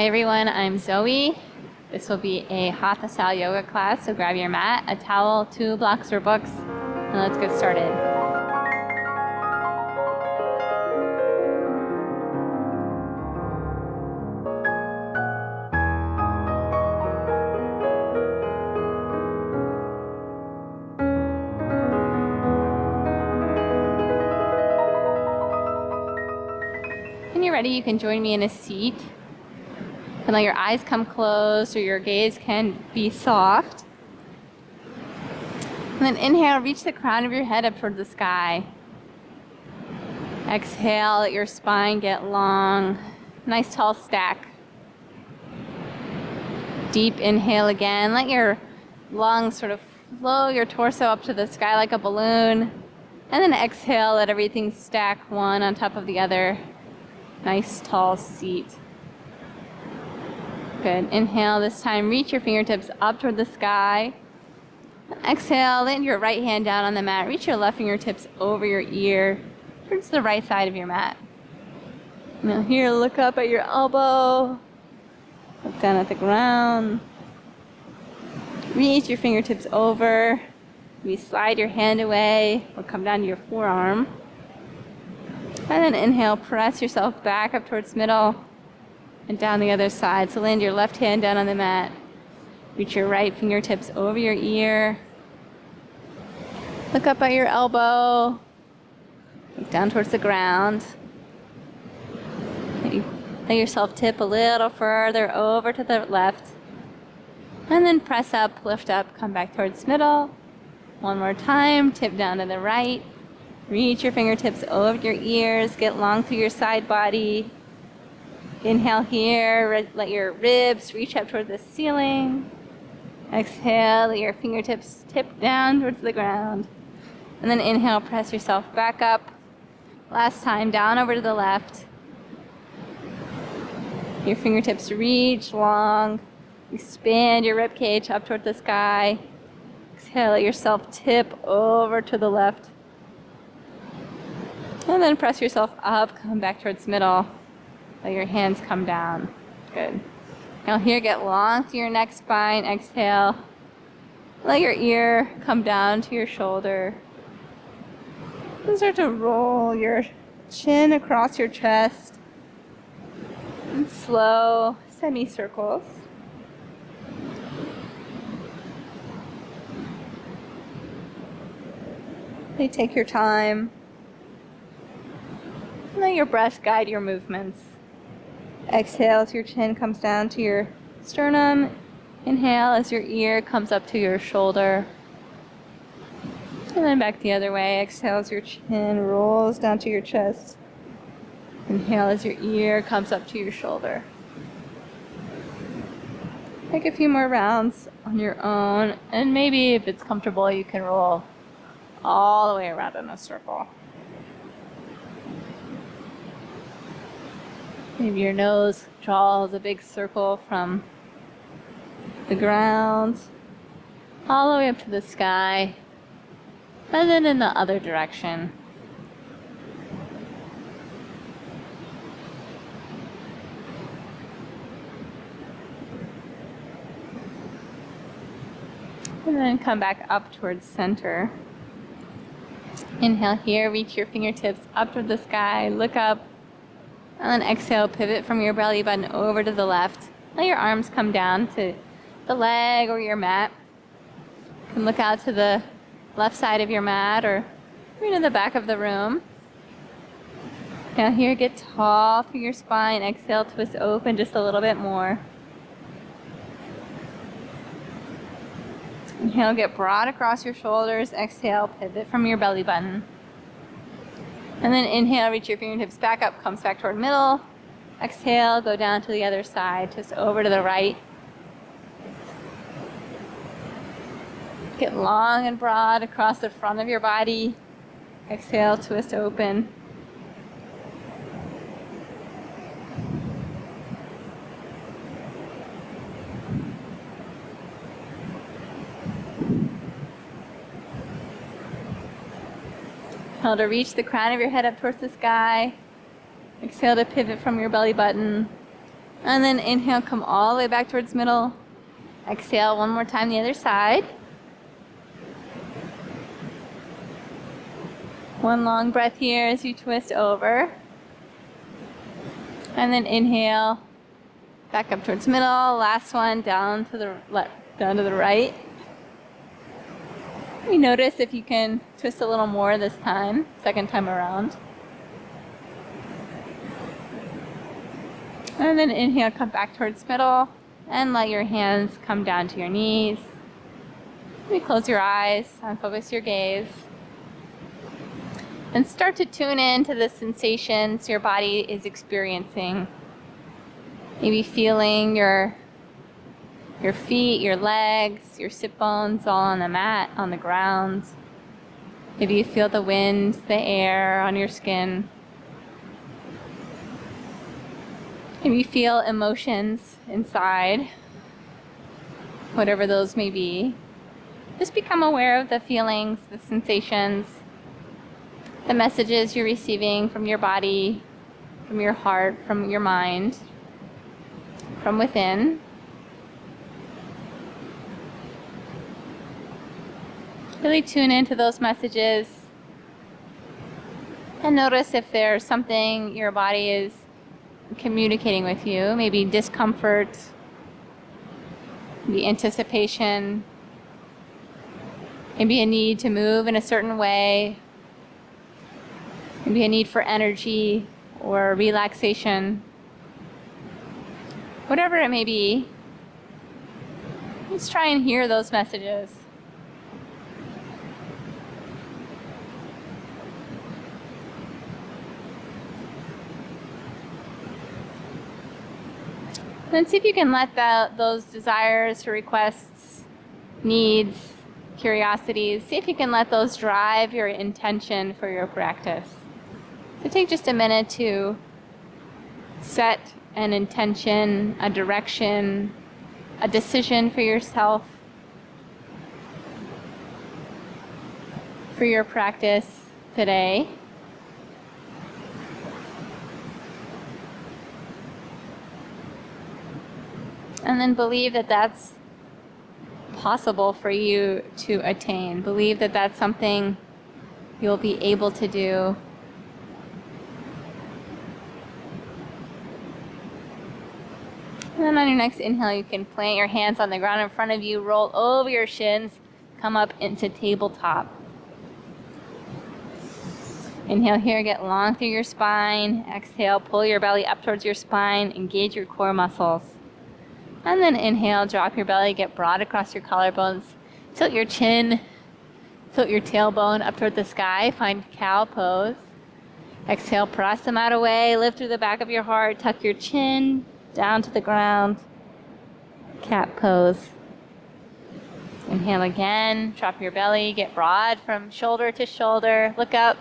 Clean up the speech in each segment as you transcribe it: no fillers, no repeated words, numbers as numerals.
Hi everyone, I'm Zoe. This will be a hatha style yoga class, so grab your mat, a towel, 2 blocks or books, and let's get started. When you're ready, you can join me in a seat. And let your eyes come closed or your gaze can be soft. And then inhale, reach the crown of your head up toward the sky. Exhale, let your spine get long. Nice tall stack. Deep inhale again. Let your lungs sort of flow your torso up to the sky like a balloon. And then exhale, let everything stack one on top of the other. Nice tall seat. Good. Inhale, this time reach your fingertips up toward the sky. Exhale, land your right hand down on the mat. Reach your left fingertips over your ear towards the right side of your mat. Now here, look up at your elbow. Look down at the ground. Reach your fingertips over. Maybe slide your hand away or come down to your forearm. And then inhale, press yourself back up towards middle and down the other side. So land your left hand down on the mat. Reach your right fingertips over your ear. Look up at your elbow. Look down towards the ground. Maybe let yourself tip a little further over to the left. And then press up, lift up, come back towards middle. One more time, tip down to the right. Reach your fingertips over your ears, get long through your side body. Inhale here, let your ribs reach up towards the ceiling. Exhale, let your fingertips tip down towards the ground. And then inhale, press yourself back up. Last time, down over to the left. Your fingertips reach long. Expand your rib cage up toward the sky. Exhale, let yourself tip over to the left. And then press yourself up, come back towards middle. Let your hands come down. Good. Now here, get long through your neck, spine. Exhale. Let your ear come down to your shoulder. And start to roll your chin across your chest. And slow semicircles. You take your time. And let your breath guide your movements. Exhale as your chin comes down to your sternum. Inhale as your ear comes up to your shoulder. And then back the other way. Exhale as your chin rolls down to your chest. Inhale as your ear comes up to your shoulder. Take a few more rounds on your own. And maybe if it's comfortable, you can roll all the way around in a circle. Maybe your nose draws a big circle from the ground all the way up to the sky, and then in the other direction. And then come back up towards center. Inhale here, reach your fingertips up toward the sky, look up. And then exhale, pivot from your belly button over to the left. Let your arms come down to the leg or your mat. You can look out to the left side of your mat or to the back of the room. Now here, get tall through your spine. Exhale, twist open just a little bit more. Inhale, get broad across your shoulders. Exhale, pivot from your belly button. And then inhale, reach your fingertips back up, comes back toward middle. Exhale, go down to the other side, twist over to the right. Get long and broad across the front of your body. Exhale, twist open. Inhale to reach the crown of your head up towards the sky. Exhale to pivot from your belly button. And then inhale, come all the way back towards middle. Exhale one more time, the other side. One long breath here as you twist over. And then inhale, back up towards middle. Last one, down to the right. You notice if you can twist a little more this time, second time around. And then inhale, come back towards middle, and let your hands come down to your knees. Maybe close your eyes and focus your gaze. And start to tune in to the sensations your body is experiencing. Maybe feeling your feet, your legs, your sit bones all on the mat, on the ground. Maybe you feel the wind, the air on your skin. Maybe you feel emotions inside, whatever those may be. Just become aware of the feelings, the sensations, the messages you're receiving from your body, from your heart, from your mind, from within. Really tune into those messages and notice if there's something your body is communicating with you, maybe discomfort, maybe anticipation, maybe a need to move in a certain way, maybe a need for energy or relaxation. Whatever it may be, let's try and hear those messages. Then see if you can let those desires, requests, needs, curiosities, see if you can let those drive your intention for your practice. So take just a minute to set an intention, a direction, a decision for yourself, for your practice today. And then believe that that's possible for you to attain. Believe that that's something you'll be able to do. And then on your next inhale, you can plant your hands on the ground in front of you, roll over your shins, come up into tabletop. Inhale here, get long through your spine. Exhale, pull your belly up towards your spine, engage your core muscles. And then inhale, drop your belly, get broad across your collarbones. Tilt your chin, tilt your tailbone up toward the sky, find cow pose. Exhale, press the mat away, lift through the back of your heart, tuck your chin down to the ground. Cat pose. Inhale again, drop your belly, get broad from shoulder to shoulder, look up.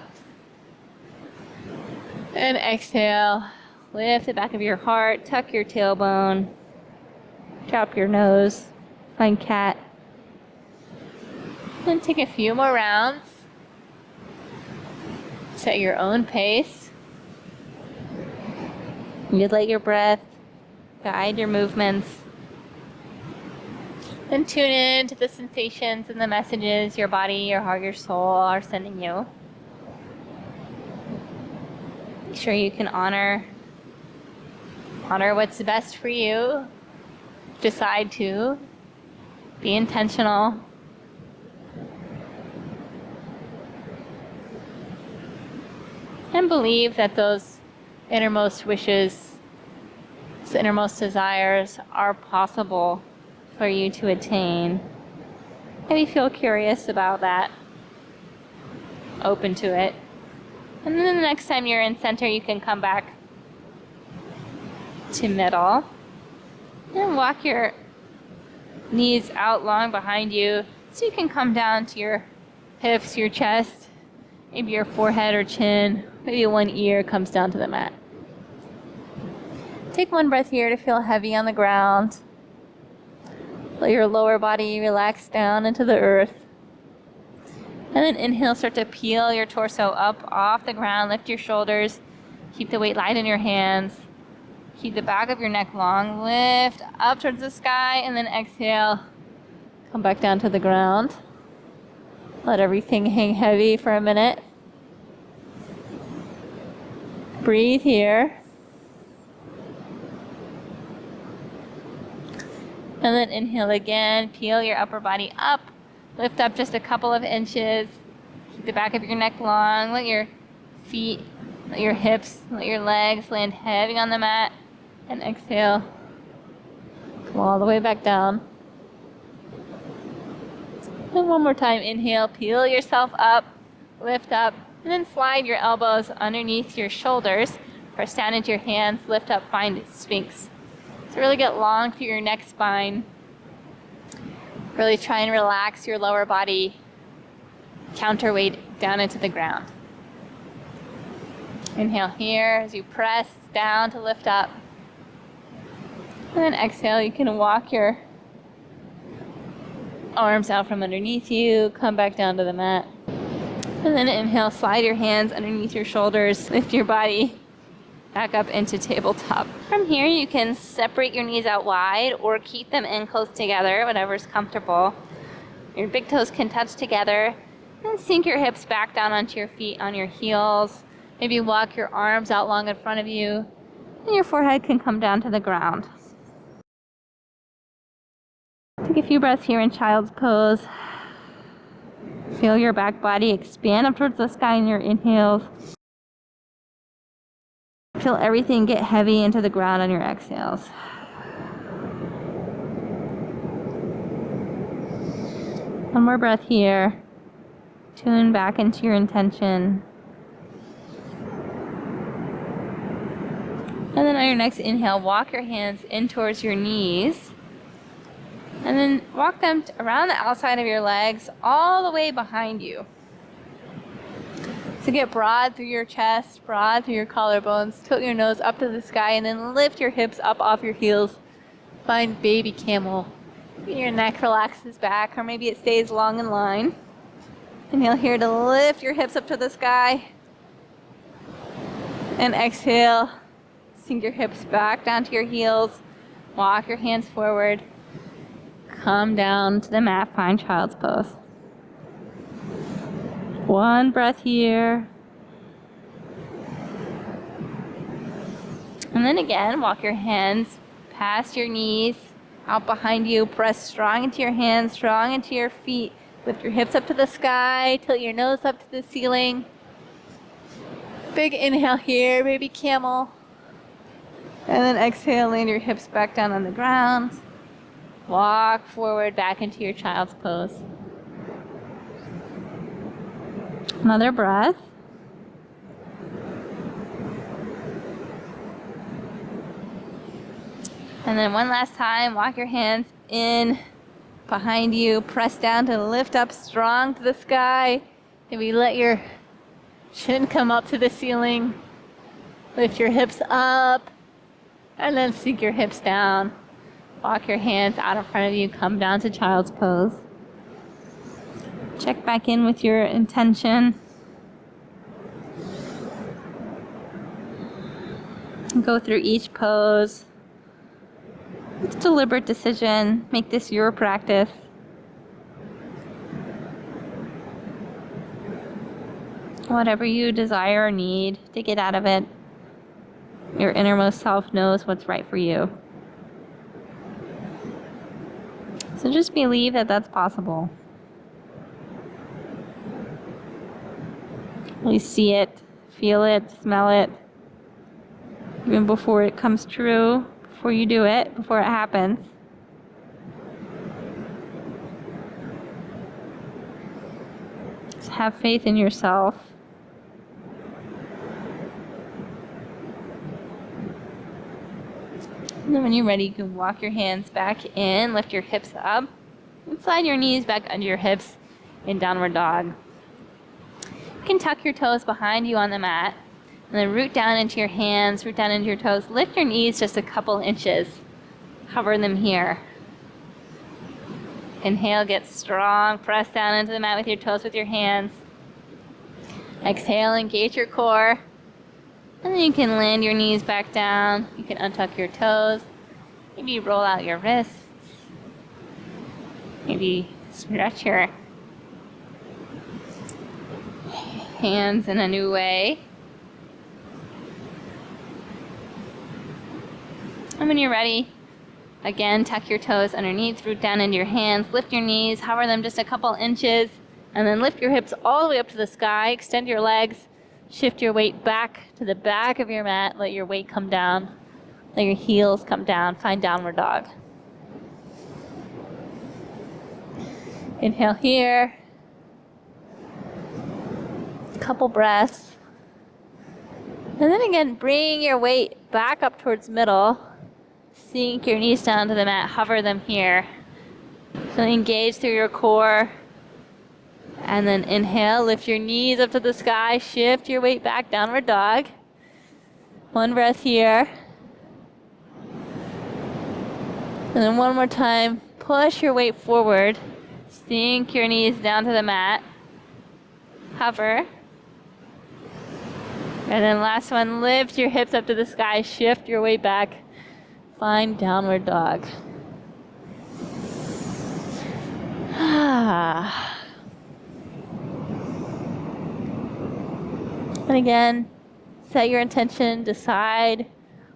And exhale, lift the back of your heart, tuck your tailbone. Drop your nose, find cat. Then take a few more rounds. Set your own pace. You let your breath guide your movements. Then tune in to the sensations and the messages your body, your heart, your soul are sending you. Make sure you can honor what's best for you. Decide to be intentional. And believe that those innermost wishes, those innermost desires are possible for you to attain. Maybe feel curious about that. Open to it. And then the next time you're in center, you can come back to middle. And walk your knees out long behind you so you can come down to your hips, your chest, maybe your forehead or chin, maybe one ear comes down to the mat. Take one breath here to feel heavy on the ground. Let your lower body relax down into the earth. And then inhale, start to peel your torso up off the ground, lift your shoulders, keep the weight light in your hands. Keep the back of your neck long. Lift up towards the sky, and then exhale. Come back down to the ground. Let everything hang heavy for a minute. Breathe here. And then inhale again. Peel your upper body up. Lift up just a couple of inches. Keep the back of your neck long. Let your feet, let your hips, let your legs land heavy on the mat. And exhale. Come all the way back down. And one more time, inhale, peel yourself up, lift up, and then slide your elbows underneath your shoulders. Press down into your hands, lift up, find Sphinx. So really get long through your neck spine. Really try and relax your lower body, counterweight down into the ground. Inhale here as you press down to lift up. And then exhale, you can walk your arms out from underneath you, come back down to the mat. And then inhale, slide your hands underneath your shoulders, lift your body back up into tabletop. From here, you can separate your knees out wide or keep them in close together, whatever's comfortable. Your big toes can touch together. Then sink your hips back down onto your feet on your heels. Maybe walk your arms out long in front of you, and your forehead can come down to the ground. Take a few breaths here in child's pose. Feel your back body expand up towards the sky in your inhales. Feel everything get heavy into the ground on your exhales. One more breath here. Tune back into your intention. And then on your next inhale, walk your hands in towards your knees. And then walk them around the outside of your legs, all the way behind you. So get broad through your chest, broad through your collarbones, tilt your nose up to the sky, and then lift your hips up off your heels. Find baby camel. Your neck relaxes back, or maybe it stays long in line. Inhale here to lift your hips up to the sky. And exhale, sink your hips back down to your heels. Walk your hands forward. Come down to the mat, find child's pose. One breath here. And then again, walk your hands past your knees, out behind you. Press strong into your hands, strong into your feet. Lift your hips up to the sky, tilt your nose up to the ceiling. Big inhale here, baby camel. And then exhale, land your hips back down on the ground. Walk forward back into your child's pose. Another breath. And then one last time, walk your hands in behind you. Press down to lift up strong to the sky. Maybe let your chin come up to the ceiling. Lift your hips up. And then sink your hips down. Walk your hands out in front of you, come down to child's pose. Check back in with your intention. Go through each pose with deliberate decision. Make this your practice. Whatever you desire or need to get out of it, your innermost self knows what's right for you. So just believe that that's possible. You see it, feel it, smell it. Even before it comes true, before you do it, before it happens. Just have faith in yourself. And then when you're ready, you can walk your hands back in, lift your hips up, and slide your knees back under your hips in downward dog. You can tuck your toes behind you on the mat, and then root down into your hands, root down into your toes. Lift your knees just a couple inches. Hover them here. Inhale, get strong. Press down into the mat with your toes with your hands. Exhale, engage your core. And then you can land your knees back down. You can untuck your toes. Maybe roll out your wrists. Maybe stretch your hands in a new way. And when you're ready, again, tuck your toes underneath, root down into your hands, lift your knees, hover them just a couple inches, and then lift your hips all the way up to the sky, extend your legs, shift your weight back to the back of your mat, let your weight come down, let your heels come down, find downward dog. Inhale here, couple breaths, and then again, bring your weight back up towards middle. Sink your knees down to the mat, hover them here. Feel engaged through your core. And then inhale, lift your knees up to the sky, shift your weight back, downward dog. One breath here. And then one more time, push your weight forward. Sink your knees down to the mat. Hover. And then last one, lift your hips up to the sky, shift your weight back. Find downward dog. And again, set your intention, decide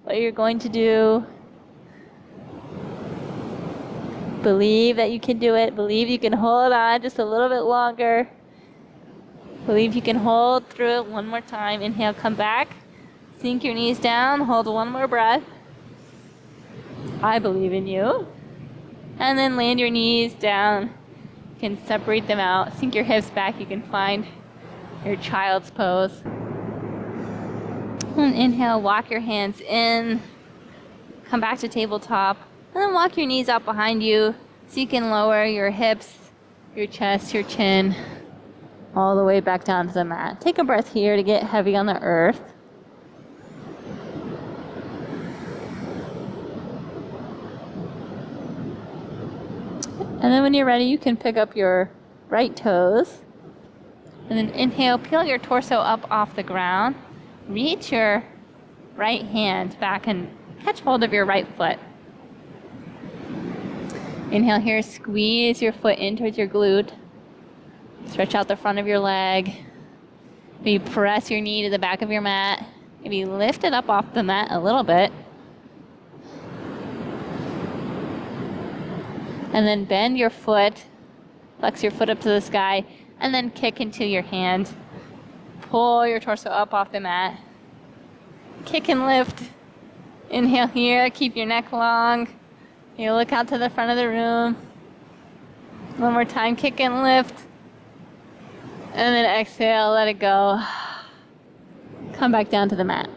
what you're going to do. Believe that you can do it. Believe you can hold on just a little bit longer. Believe you can hold through it one more time. Inhale, come back. Sink your knees down. Hold one more breath. I believe in you. And then land your knees down. You can separate them out. Sink your hips back. You can find your child's pose. And inhale, walk your hands in. Come back to tabletop. And then walk your knees out behind you so you can lower your hips, your chest, your chin, all the way back down to the mat. Take a breath here to get heavy on the earth. And then when you're ready, you can pick up your right toes. And then inhale, peel your torso up off the ground. Reach your right hand back and catch hold of your right foot. Inhale here, squeeze your foot in towards your glute. Stretch out the front of your leg. Maybe press your knee to the back of your mat. Maybe lift it up off the mat a little bit. And then bend your foot, flex your foot up to the sky, and then kick into your hand. Pull your torso up off the mat. Kick and lift. Inhale here, keep your neck long. You look out to the front of the room. One more time, kick and lift. And then exhale, let it go. Come back down to the mat.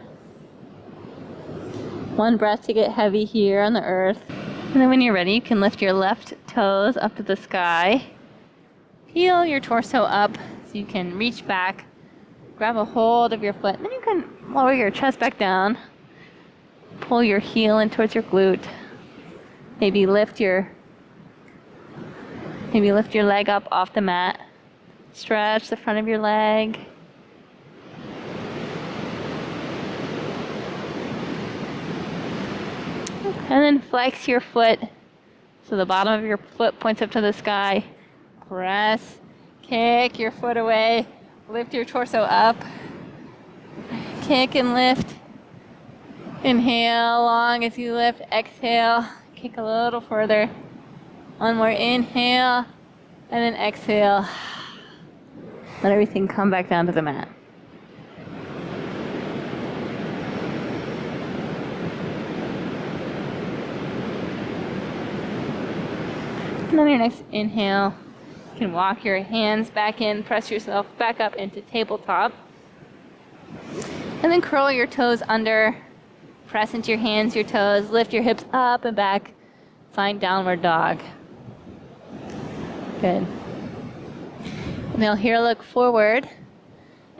One breath to get heavy here on the earth. And then when you're ready, you can lift your left toes up to the sky. Peel your torso up so you can reach back. Grab a hold of your foot. And then you can lower your chest back down. Pull your heel in towards your glute. Maybe lift your leg up off the mat. Stretch the front of your leg. And then flex your foot so the bottom of your foot points up to the sky. Press, kick your foot away, lift your torso up, kick and lift. Inhale long as you lift, exhale, kick a little further. One more inhale, and then exhale. Let everything come back down to the mat. And then your next inhale, you can walk your hands back in, press yourself back up into tabletop. And then curl your toes under, press into your hands, your toes, lift your hips up and back, find downward dog. Good. Inhale here, look forward.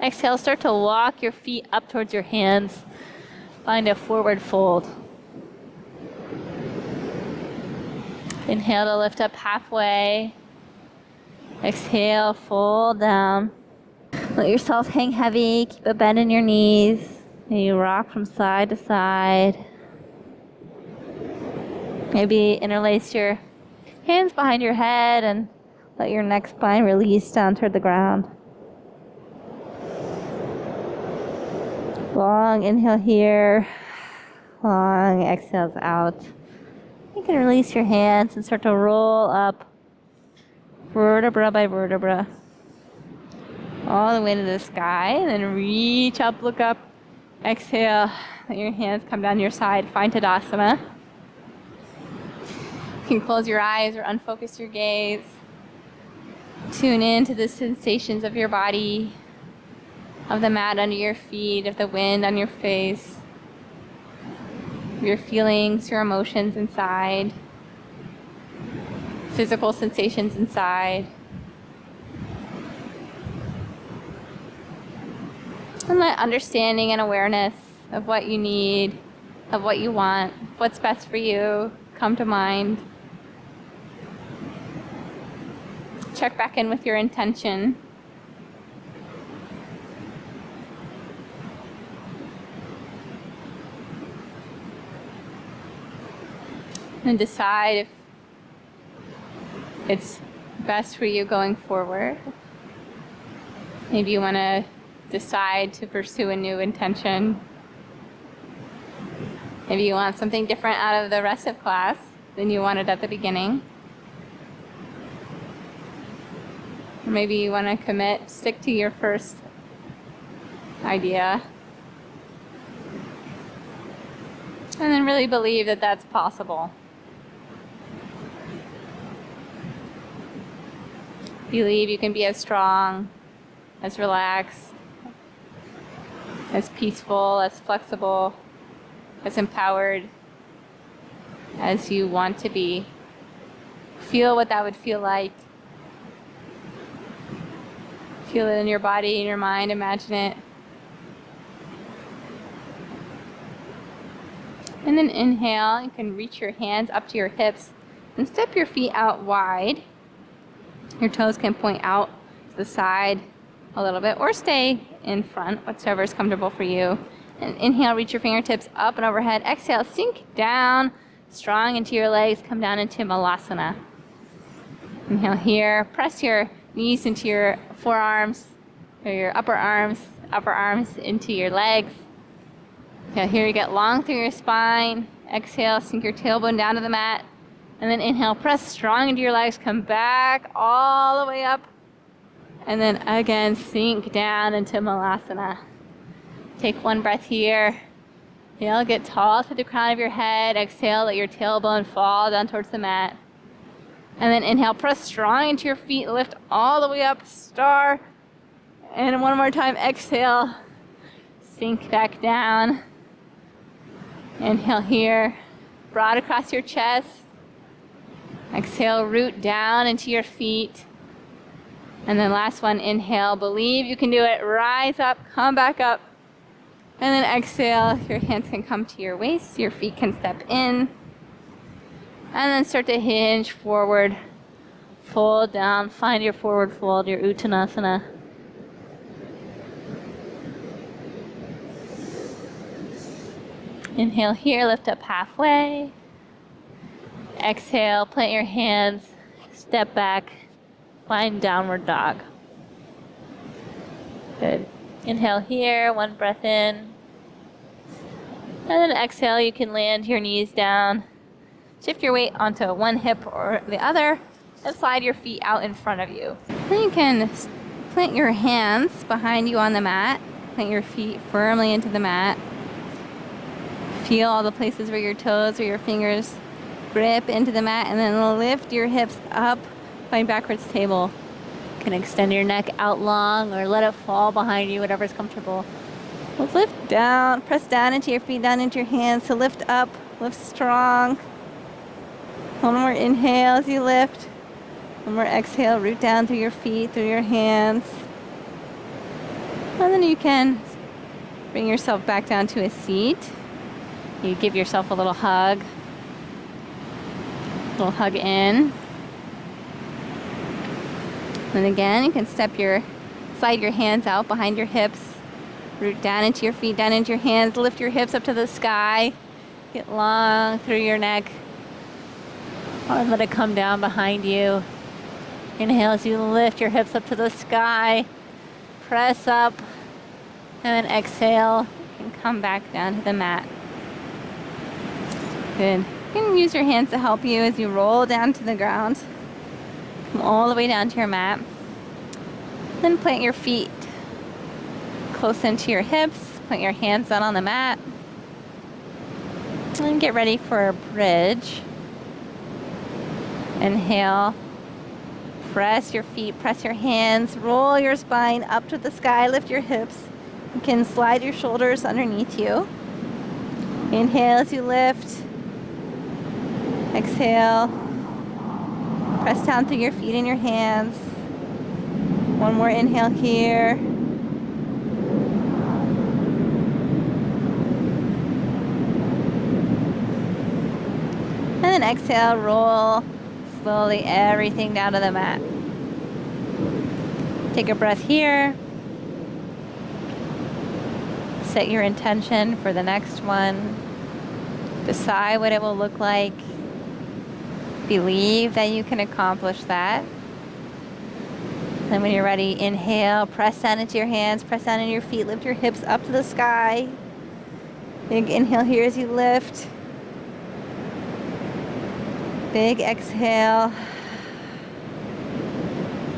Exhale, start to walk your feet up towards your hands, find a forward fold. Inhale to lift up halfway. Exhale, fold down. Let yourself hang heavy. Keep a bend in your knees. And you rock from side to side. Maybe interlace your hands behind your head and let your neck spine release down toward the ground. Long inhale here. Long exhales out. You can release your hands and start to roll up vertebra by vertebra all the way to the sky, and then reach up, look up, exhale, let your hands come down your side, find Tadasana. You can close your eyes or unfocus your gaze. Tune in to the sensations of your body, of the mat under your feet, of the wind on your face, your feelings, your emotions inside, physical sensations inside. And let understanding and awareness of what you need, of what you want, what's best for you, come to mind. Check back in with your intention. And decide if it's best for you going forward. Maybe you want to decide to pursue a new intention. Maybe you want something different out of the rest of class than you wanted at the beginning. Or maybe you want to commit, stick to your first idea. And then really believe that that's possible. Believe you can be as strong, as relaxed, as peaceful, as flexible, as empowered as you want to be. Feel what that would feel like. Feel it in your body, in your mind, imagine it. And then inhale, you can reach your hands up to your hips and step your feet out wide. Your toes can point out to the side a little bit or stay in front, whichever is comfortable for you. And inhale, reach your fingertips up and overhead. Exhale, sink down, strong into your legs, come down into Malasana. Inhale here, press your knees into your forearms, or your upper arms into your legs. Inhale here, you get long through your spine. Exhale, sink your tailbone down to the mat. And then inhale, press strong into your legs, come back all the way up. And then again, sink down into Malasana. Take one breath here. Inhale, get tall to the crown of your head. Exhale, let your tailbone fall down towards the mat. And then inhale, press strong into your feet, lift all the way up, star. And one more time, exhale, sink back down. Inhale here, broad across your chest. Exhale, root down into your feet. And then last one, inhale, believe you can do it. Rise up, come back up. And then exhale, your hands can come to your waist, your feet can step in. And then start to hinge forward, fold down, find your forward fold, your Uttanasana. Inhale here, lift up halfway. Exhale, plant your hands, step back, find downward dog. Good. Inhale here, one breath in. And then exhale, you can land your knees down. Shift your weight onto one hip or the other and slide your feet out in front of you. Then you can plant your hands behind you on the mat. Plant your feet firmly into the mat. Feel all the places where your toes or your fingers grip into the mat, and then lift your hips up, find backwards table. You can extend your neck out long or let it fall behind you, whatever's comfortable. Lift down, press down into your feet, down into your hands. So lift up, lift strong. One more inhale as you lift. One more exhale, root down through your feet, through your hands. And then you can bring yourself back down to a seat. You give yourself a little hug. Little hug in. And again, you can slide your hands out behind your hips. Root down into your feet, down into your hands. Lift your hips up to the sky. Get long through your neck. Or let it come down behind you. Inhale as you lift your hips up to the sky. Press up. And then exhale and come back down to the mat. Good. You can use your hands to help you as you roll down to the ground. Come all the way down to your mat. Then plant your feet close into your hips. Put your hands down on the mat. And get ready for a bridge. Inhale. Press your feet, press your hands, roll your spine up to the sky, lift your hips. You can slide your shoulders underneath you. Inhale as you lift. Exhale. Press down through your feet and your hands. One more inhale here. And then exhale, roll slowly everything down to the mat. Take a breath here. Set your intention for the next one. Decide what it will look like. Believe that you can accomplish that. Then when you're ready, inhale, press down into your hands, press down into your feet, lift your hips up to the sky. Big inhale here as you lift. Big exhale.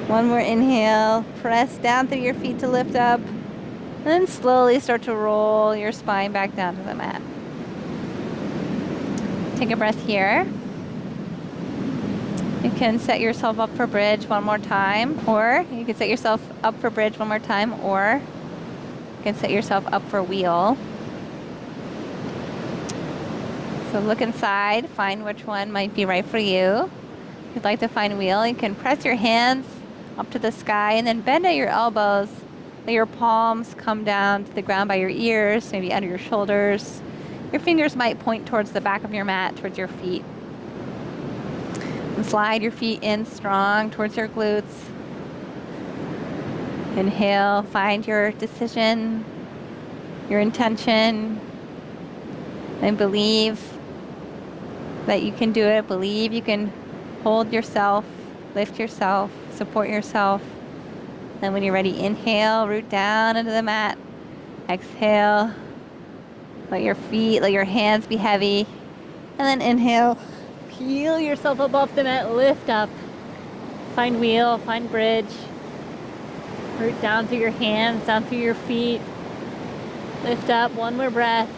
One more inhale. Press down through your feet to lift up. And then slowly start to roll your spine back down to the mat. Take a breath here. You can set yourself up for bridge one more time, or you can set yourself up for bridge one more time, or you can set yourself up for wheel. So look inside, find which one might be right for you. If you'd like to find wheel, you can press your hands up to the sky and then bend at your elbows. Let your palms come down to the ground by your ears, maybe under your shoulders. Your fingers might point towards the back of your mat, towards your feet. And slide your feet in strong towards your glutes. Inhale, find your decision, your intention, and believe that you can do it. Believe you can hold yourself, lift yourself, support yourself. Then when you're ready, inhale, root down into the mat. Exhale, let your hands be heavy. And then inhale, peel yourself up off the mat, lift up. Find wheel, find bridge. Root down through your hands, down through your feet. Lift up, one more breath.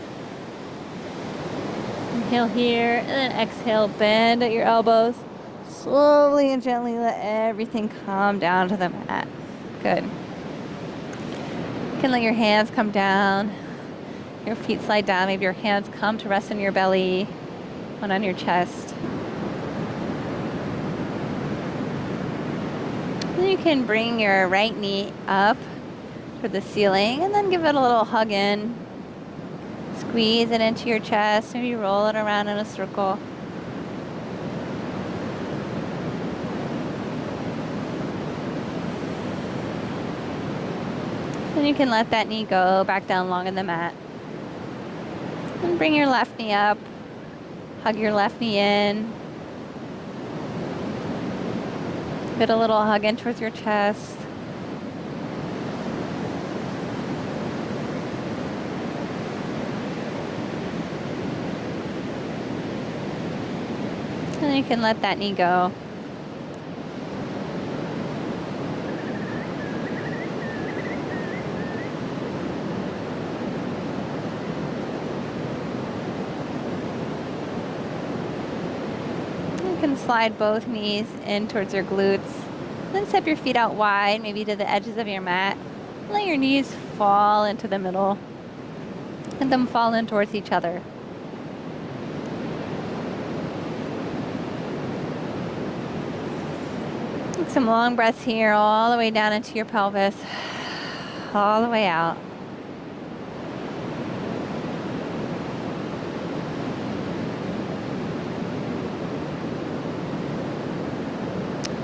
Inhale here, and then exhale, bend at your elbows. Slowly and gently let everything come down to the mat. Good. You can let your hands come down. Your feet slide down. Maybe your hands come to rest on your belly, one on your chest. Then you can bring your right knee up to the ceiling and then give it a little hug in. Squeeze it into your chest. Maybe roll it around in a circle. Then you can let that knee go back down long in the mat. And bring your left knee up. Hug your left knee in. Give it a little hug in towards your chest. And you can let that knee go. You can slide both knees in towards your glutes. Then step your feet out wide, maybe to the edges of your mat. Let your knees fall into the middle. Let them fall in towards each other. Take some long breaths here, all the way down into your pelvis, all the way out.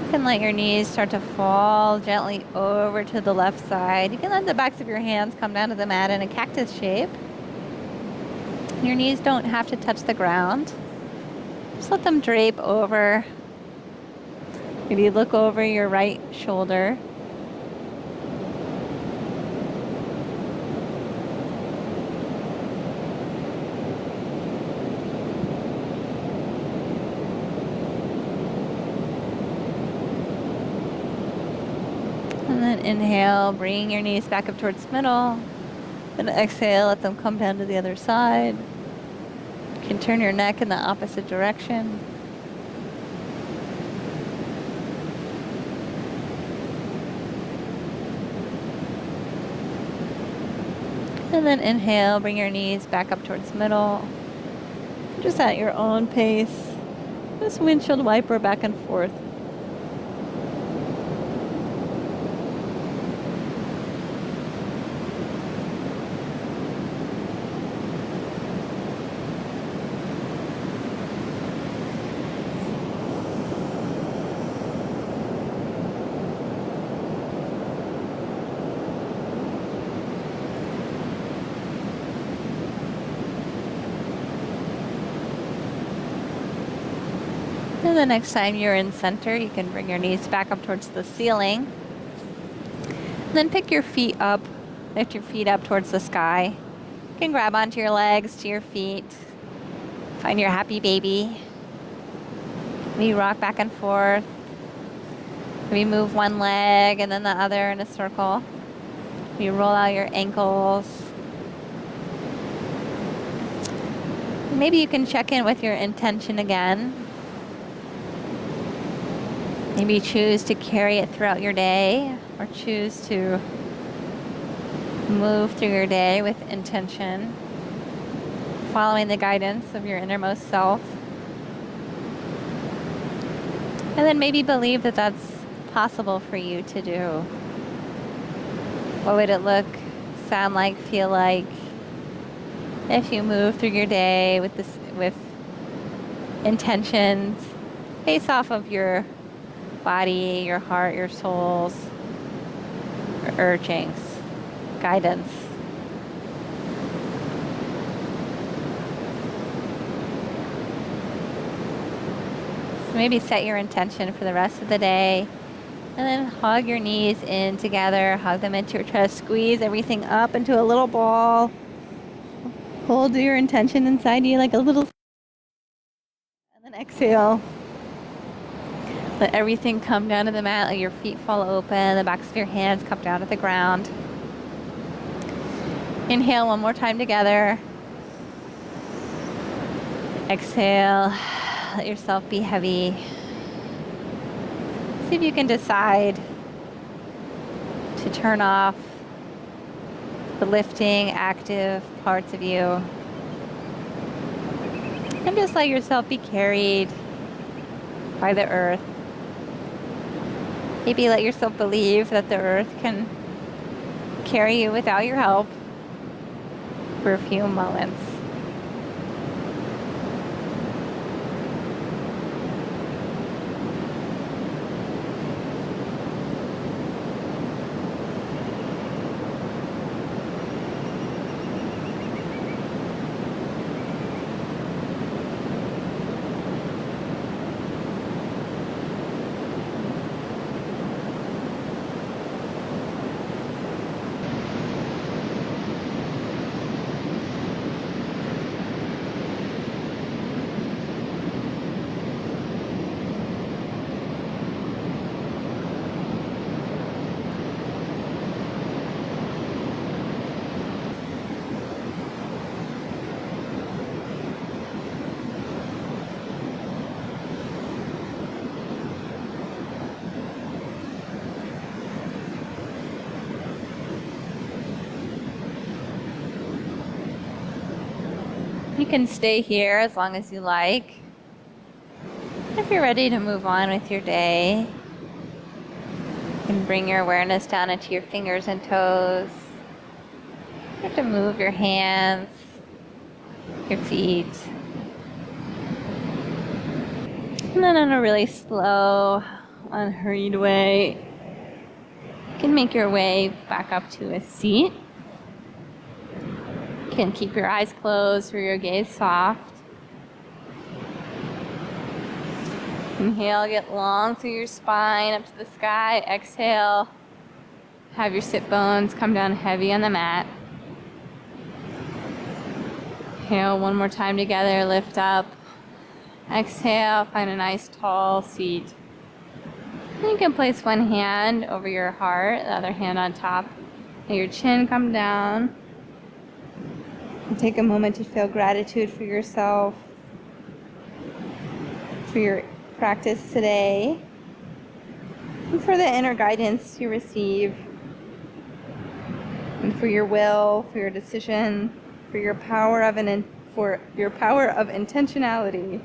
You can let your knees start to fall gently over to the left side. You can let the backs of your hands come down to the mat in a cactus shape. Your knees don't have to touch the ground. Just let them drape over. Maybe look over your right shoulder. And then inhale, bring your knees back up towards middle. Then exhale, let them come down to the other side. You can turn your neck in the opposite direction. And then inhale, bring your knees back up towards middle. Just at your own pace. Just windshield wiper back and forth. And the next time you're in center, you can bring your knees back up towards the ceiling. And then pick your feet up, lift your feet up towards the sky. You can grab onto your legs, to your feet. Find your happy baby. We rock back and forth. We move one leg and then the other in a circle. We roll out your ankles. Maybe you can check in with your intention again. Maybe choose to carry it throughout your day, or choose to move through your day with intention, following the guidance of your innermost self. And then maybe believe that that's possible for you to do. What would it look, sound like, feel like if you move through your day with intentions based off of your body, your heart, your soul's urgings, guidance. So maybe set your intention for the rest of the day, and then hug your knees in together, hug them into your chest, squeeze everything up into a little ball. Hold your intention inside you like a little, and then exhale. Let everything come down to the mat, let your feet fall open, the backs of your hands come down to the ground. Inhale one more time together. Exhale, let yourself be heavy. See if you can decide to turn off the lifting, active parts of you. And just let yourself be carried by the earth. Maybe let yourself believe that the earth can carry you without your help for a few moments. You can stay here as long as you like. If you're ready to move on with your day, you can bring your awareness down into your fingers and toes. You have to move your hands, your feet. And then on a really slow, unhurried way. You can make your way back up to a seat. You can keep your eyes closed or your gaze soft. Inhale, get long through your spine up to the sky. Exhale, have your sit bones come down heavy on the mat. Inhale, one more time together, lift up. Exhale, find a nice tall seat. And you can place one hand over your heart, the other hand on top. Let your chin come down. And take a moment to feel gratitude for yourself, for your practice today, and for the inner guidance you receive, and for your will, for your decision, for your power of intentionality,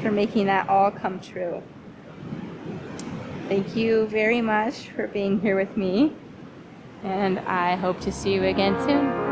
for making that all come true. Thank you very much for being here with me, and I hope to see you again soon.